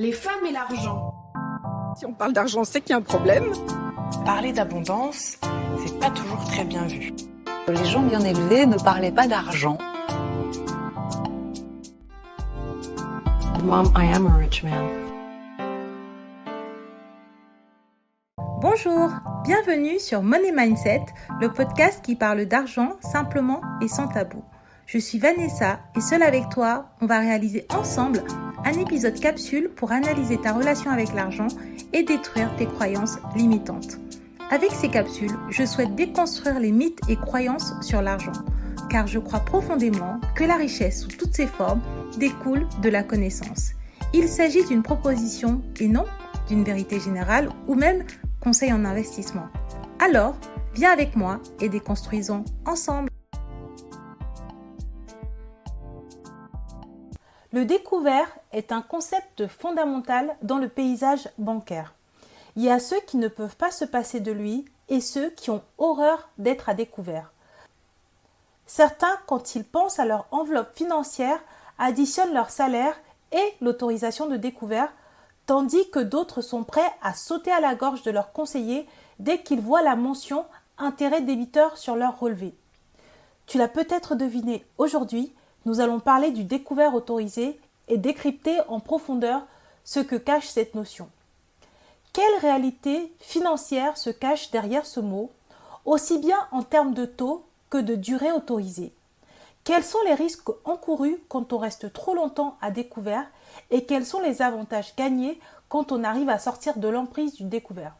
Les femmes et l'argent. Si on parle d'argent, c'est qu'il y a un problème. Parler d'abondance, c'est pas toujours très bien vu. Les gens bien élevés ne parlaient pas d'argent. Mom, I am a rich man. Bonjour, bienvenue sur Money Mindset, le podcast qui parle d'argent simplement et sans tabou. Je suis Vanessa et seule avec toi, on va réaliser ensemble un épisode capsule pour analyser ta relation avec l'argent et détruire tes croyances limitantes. Avec ces capsules, je souhaite déconstruire les mythes et croyances sur l'argent, car je crois profondément que la richesse sous toutes ses formes découle de la connaissance. Il s'agit d'une proposition et non d'une vérité générale ou même conseil en investissement. Alors, viens avec moi et déconstruisons ensemble. Le découvert est un concept fondamental dans le paysage bancaire. Il y a ceux qui ne peuvent pas se passer de lui et ceux qui ont horreur d'être à découvert. Certains, quand ils pensent à leur enveloppe financière, additionnent leur salaire et l'autorisation de découvert, tandis que d'autres sont prêts à sauter à la gorge de leur conseiller dès qu'ils voient la mention « intérêt débiteur » sur leur relevé. Tu l'as peut-être deviné, aujourd'hui, nous allons parler du découvert autorisé et décrypter en profondeur ce que cache cette notion. Quelle réalité financière se cache derrière ce mot, aussi bien en termes de taux que de durée autorisée? Quels sont les risques encourus quand on reste trop longtemps à découvert et quels sont les avantages gagnés quand on arrive à sortir de l'emprise du découvert?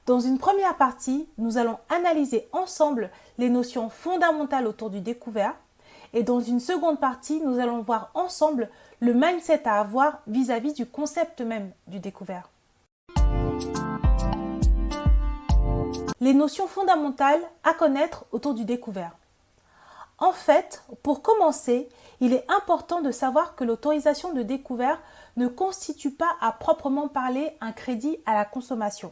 Dans une première partie, nous allons analyser ensemble les notions fondamentales autour du découvert et dans une seconde partie, nous allons voir ensemble le mindset à avoir vis-à-vis du concept même du découvert. Les notions fondamentales à connaître autour du découvert. En fait, pour commencer, il est important de savoir que l'autorisation de découvert ne constitue pas à proprement parler un crédit à la consommation.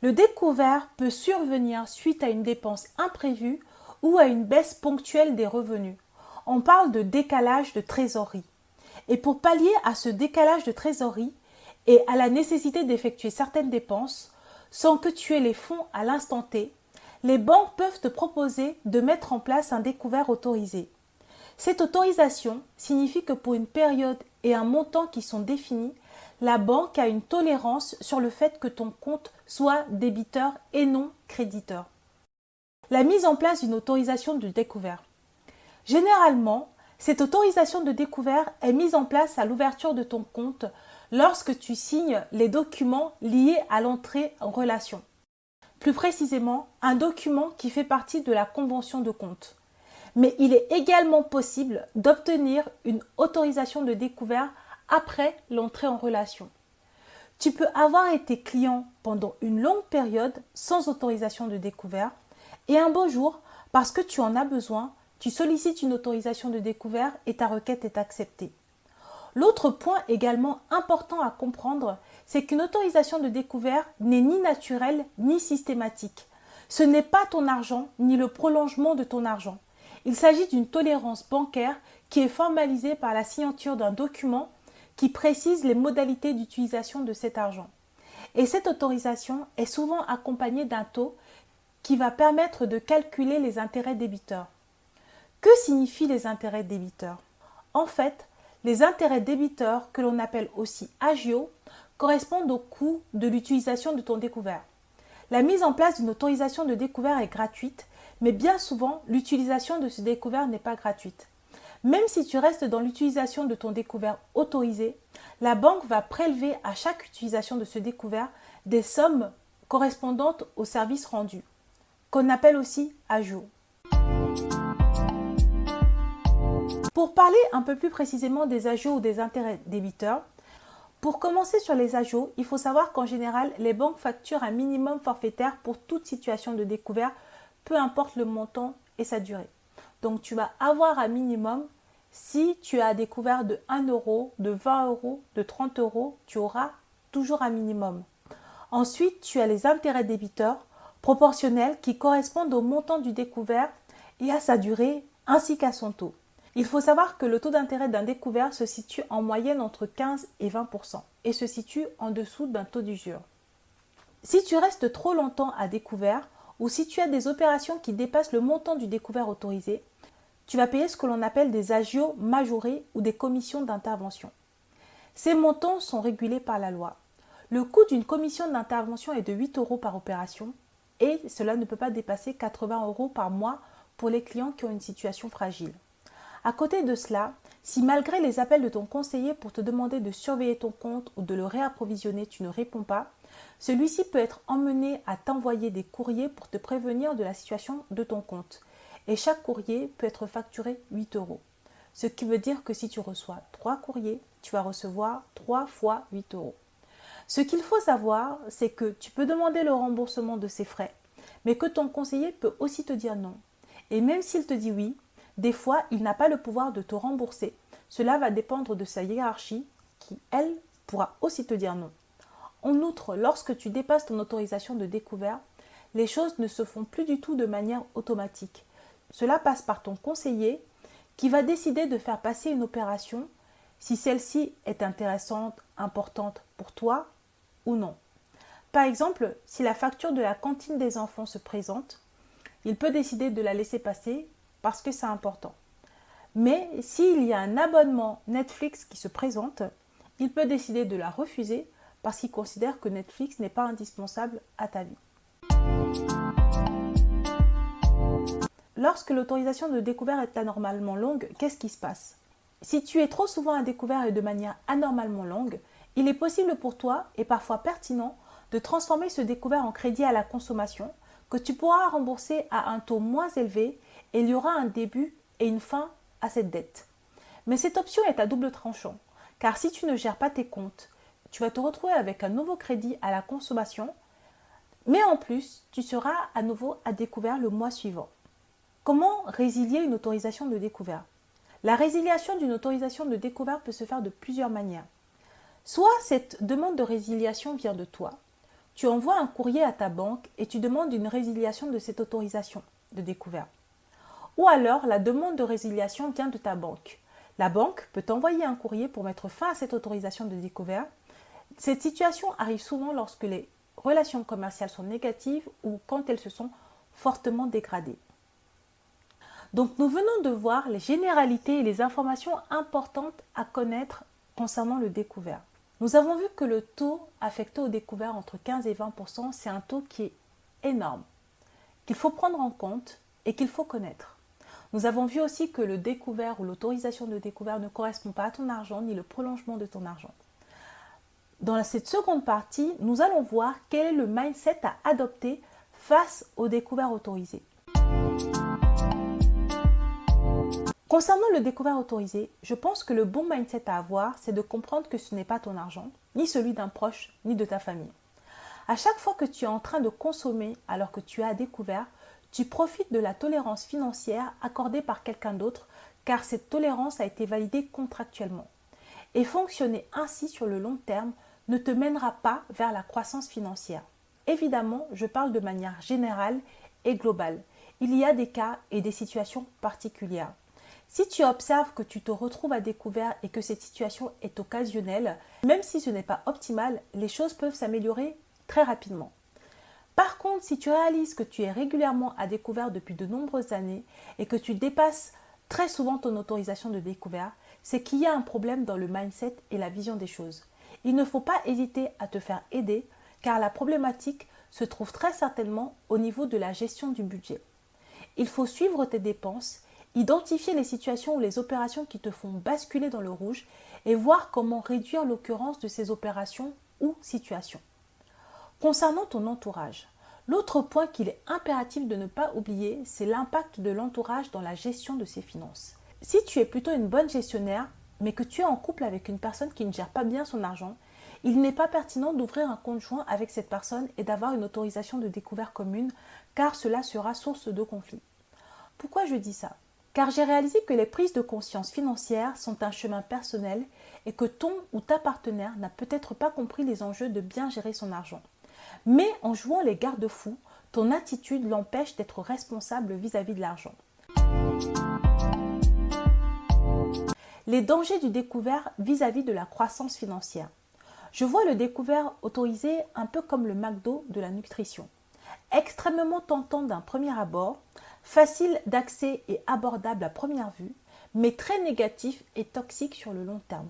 Le découvert peut survenir suite à une dépense imprévue ou à une baisse ponctuelle des revenus. On parle de décalage de trésorerie. Et pour pallier à ce décalage de trésorerie et à la nécessité d'effectuer certaines dépenses, sans que tu aies les fonds à l'instant T, les banques peuvent te proposer de mettre en place un découvert autorisé. Cette autorisation signifie que pour une période et un montant qui sont définis, la banque a une tolérance sur le fait que ton compte soit débiteur et non créditeur. La mise en place d'une autorisation de découvert. Généralement, cette autorisation de découvert est mise en place à l'ouverture de ton compte lorsque tu signes les documents liés à l'entrée en relation. Plus précisément, un document qui fait partie de la convention de compte. Mais il est également possible d'obtenir une autorisation de découvert après l'entrée en relation. Tu peux avoir été client pendant une longue période sans autorisation de découvert et un beau jour, parce que tu en as besoin, tu sollicites une autorisation de découvert et ta requête est acceptée. L'autre point également important à comprendre, c'est qu'une autorisation de découvert n'est ni naturelle ni systématique. Ce n'est pas ton argent ni le prolongement de ton argent. Il s'agit d'une tolérance bancaire qui est formalisée par la signature d'un document qui précise les modalités d'utilisation de cet argent. Et cette autorisation est souvent accompagnée d'un taux qui va permettre de calculer les intérêts débiteurs. Que signifient les intérêts débiteurs? En fait, les intérêts débiteurs, que l'on appelle aussi agio, correspondent au coût de l'utilisation de ton découvert. La mise en place d'une autorisation de découvert est gratuite, mais bien souvent, l'utilisation de ce découvert n'est pas gratuite. Même si tu restes dans l'utilisation de ton découvert autorisé, la banque va prélever à chaque utilisation de ce découvert des sommes correspondantes au service rendu, qu'on appelle aussi agio. Pour parler un peu plus précisément des agios ou des intérêts débiteurs, pour commencer sur les agios, il faut savoir qu'en général, les banques facturent un minimum forfaitaire pour toute situation de découvert, peu importe le montant et sa durée. Donc tu vas avoir un minimum, si tu as découvert de 1 euro, de 20 euros, de 30 euros, tu auras toujours un minimum. Ensuite, tu as les intérêts débiteurs proportionnels qui correspondent au montant du découvert et à sa durée ainsi qu'à son taux. Il faut savoir que le taux d'intérêt d'un découvert se situe en moyenne entre 15 et 20% et se situe en dessous d'un taux d'usure. Si tu restes trop longtemps à découvert ou si tu as des opérations qui dépassent le montant du découvert autorisé, tu vas payer ce que l'on appelle des agios majorés ou des commissions d'intervention. Ces montants sont régulés par la loi. Le coût d'une commission d'intervention est de 8 € par opération et cela ne peut pas dépasser 80 € par mois pour les clients qui ont une situation fragile. À côté de cela, si malgré les appels de ton conseiller pour te demander de surveiller ton compte ou de le réapprovisionner, tu ne réponds pas, celui-ci peut être emmené à t'envoyer des courriers pour te prévenir de la situation de ton compte. Et chaque courrier peut être facturé 8 €. Ce qui veut dire que si tu reçois 3 courriers, tu vas recevoir 3 fois 8 €. Ce qu'il faut savoir, c'est que tu peux demander le remboursement de ces frais, mais que ton conseiller peut aussi te dire non. Et même s'il te dit oui, des fois, il n'a pas le pouvoir de te rembourser. Cela va dépendre de sa hiérarchie qui, elle, pourra aussi te dire non. En outre, lorsque tu dépasses ton autorisation de découvert, les choses ne se font plus du tout de manière automatique. Cela passe par ton conseiller qui va décider de faire passer une opération si celle-ci est intéressante, importante pour toi ou non. Par exemple, si la facture de la cantine des enfants se présente, il peut décider de la laisser passer parce que c'est important. Mais s'il y a un abonnement Netflix qui se présente, il peut décider de la refuser parce qu'il considère que Netflix n'est pas indispensable à ta vie. Lorsque l'autorisation de découvert est anormalement longue, qu'est-ce qui se passe? Si tu es trop souvent à découvert et de manière anormalement longue, il est possible pour toi, et parfois pertinent, de transformer ce découvert en crédit à la consommation que tu pourras rembourser à un taux moins élevé et il y aura un début et une fin à cette dette. Mais cette option est à double tranchant, car si tu ne gères pas tes comptes, tu vas te retrouver avec un nouveau crédit à la consommation, mais en plus, tu seras à nouveau à découvert le mois suivant. Comment résilier une autorisation de découvert? La résiliation d'une autorisation de découvert peut se faire de plusieurs manières. Soit cette demande de résiliation vient de toi. Tu envoies un courrier à ta banque et tu demandes une résiliation de cette autorisation de découvert. Ou alors la demande de résiliation vient de ta banque. La banque peut t'envoyer un courrier pour mettre fin à cette autorisation de découvert. Cette situation arrive souvent lorsque les relations commerciales sont négatives ou quand elles se sont fortement dégradées. Donc nous venons de voir les généralités et les informations importantes à connaître concernant le découvert. Nous avons vu que le taux affecté au découvert entre 15 et 20%, c'est un taux qui est énorme, qu'il faut prendre en compte et qu'il faut connaître. Nous avons vu aussi que le découvert ou l'autorisation de découvert ne correspond pas à ton argent ni le prolongement de ton argent. Dans cette seconde partie, nous allons voir quel est le mindset à adopter face au découvert autorisé. Concernant le découvert autorisé, je pense que le bon mindset à avoir, c'est de comprendre que ce n'est pas ton argent, ni celui d'un proche, ni de ta famille. À chaque fois que tu es en train de consommer alors que tu as découvert, tu profites de la tolérance financière accordée par quelqu'un d'autre, car cette tolérance a été validée contractuellement. Et fonctionner ainsi sur le long terme ne te mènera pas vers la croissance financière. Évidemment, je parle de manière générale et globale. Il y a des cas et des situations particulières. Si tu observes que tu te retrouves à découvert et que cette situation est occasionnelle, même si ce n'est pas optimal, les choses peuvent s'améliorer très rapidement. Par contre, si tu réalises que tu es régulièrement à découvert depuis de nombreuses années et que tu dépasses très souvent ton autorisation de découvert, c'est qu'il y a un problème dans le mindset et la vision des choses. Il ne faut pas hésiter à te faire aider car la problématique se trouve très certainement au niveau de la gestion du budget. Il faut suivre tes dépenses, identifier les situations ou les opérations qui te font basculer dans le rouge et voir comment réduire l'occurrence de ces opérations ou situations. Concernant ton entourage, l'autre point qu'il est impératif de ne pas oublier, c'est l'impact de l'entourage dans la gestion de ses finances. Si tu es plutôt une bonne gestionnaire, mais que tu es en couple avec une personne qui ne gère pas bien son argent, il n'est pas pertinent d'ouvrir un compte joint avec cette personne et d'avoir une autorisation de découvert commune, car cela sera source de conflit. Pourquoi je dis ça? Car j'ai réalisé que les prises de conscience financières sont un chemin personnel et que ton ou ta partenaire n'a peut-être pas compris les enjeux de bien gérer son argent. Mais en jouant les garde-fous, ton attitude l'empêche d'être responsable vis-à-vis de l'argent. les dangers du découvert vis-à-vis de la croissance financière. Je vois le découvert autorisé un peu comme le McDo de la nutrition. Extrêmement tentant d'un premier abord, facile d'accès et abordable à première vue, mais très négatif et toxique sur le long terme.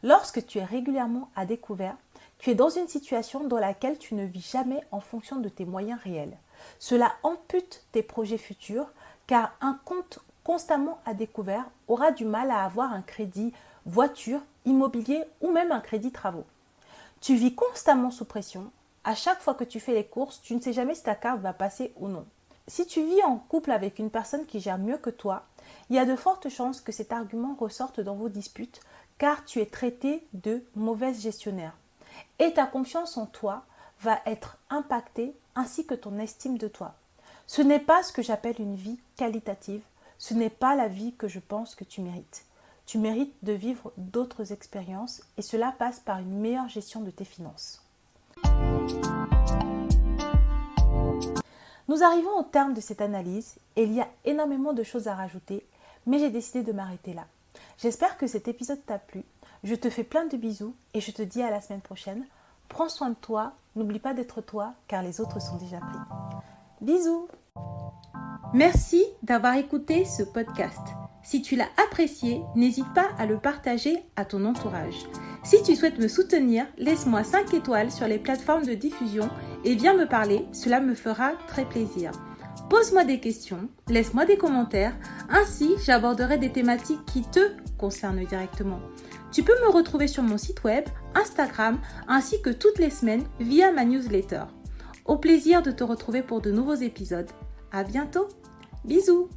Lorsque tu es régulièrement à découvert, tu es dans une situation dans laquelle tu ne vis jamais en fonction de tes moyens réels. Cela ampute tes projets futurs car un compte constamment à découvert aura du mal à avoir un crédit voiture, immobilier ou même un crédit travaux. Tu vis constamment sous pression. À chaque fois que tu fais les courses, tu ne sais jamais si ta carte va passer ou non. Si tu vis en couple avec une personne qui gère mieux que toi, il y a de fortes chances que cet argument ressorte dans vos disputes car tu es traité de mauvaise gestionnaire. Et ta confiance en toi va être impactée ainsi que ton estime de toi. Ce n'est pas ce que j'appelle une vie qualitative, ce n'est pas la vie que je pense que tu mérites. Tu mérites de vivre d'autres expériences et cela passe par une meilleure gestion de tes finances. Nous arrivons au terme de cette analyse et il y a énormément de choses à rajouter, mais j'ai décidé de m'arrêter là. J'espère que cet épisode t'a plu. Je te fais plein de bisous et je te dis à la semaine prochaine. Prends soin de toi, n'oublie pas d'être toi car les autres sont déjà pris. Bisous! Merci d'avoir écouté ce podcast. Si tu l'as apprécié, n'hésite pas à le partager à ton entourage. Si tu souhaites me soutenir, laisse-moi 5 étoiles sur les plateformes de diffusion et viens me parler, cela me fera très plaisir. Pose-moi des questions, laisse-moi des commentaires, ainsi j'aborderai des thématiques qui te concernent directement. Tu peux me retrouver sur mon site web, Instagram, ainsi que toutes les semaines via ma newsletter. Au plaisir de te retrouver pour de nouveaux épisodes. À bientôt. Bisous.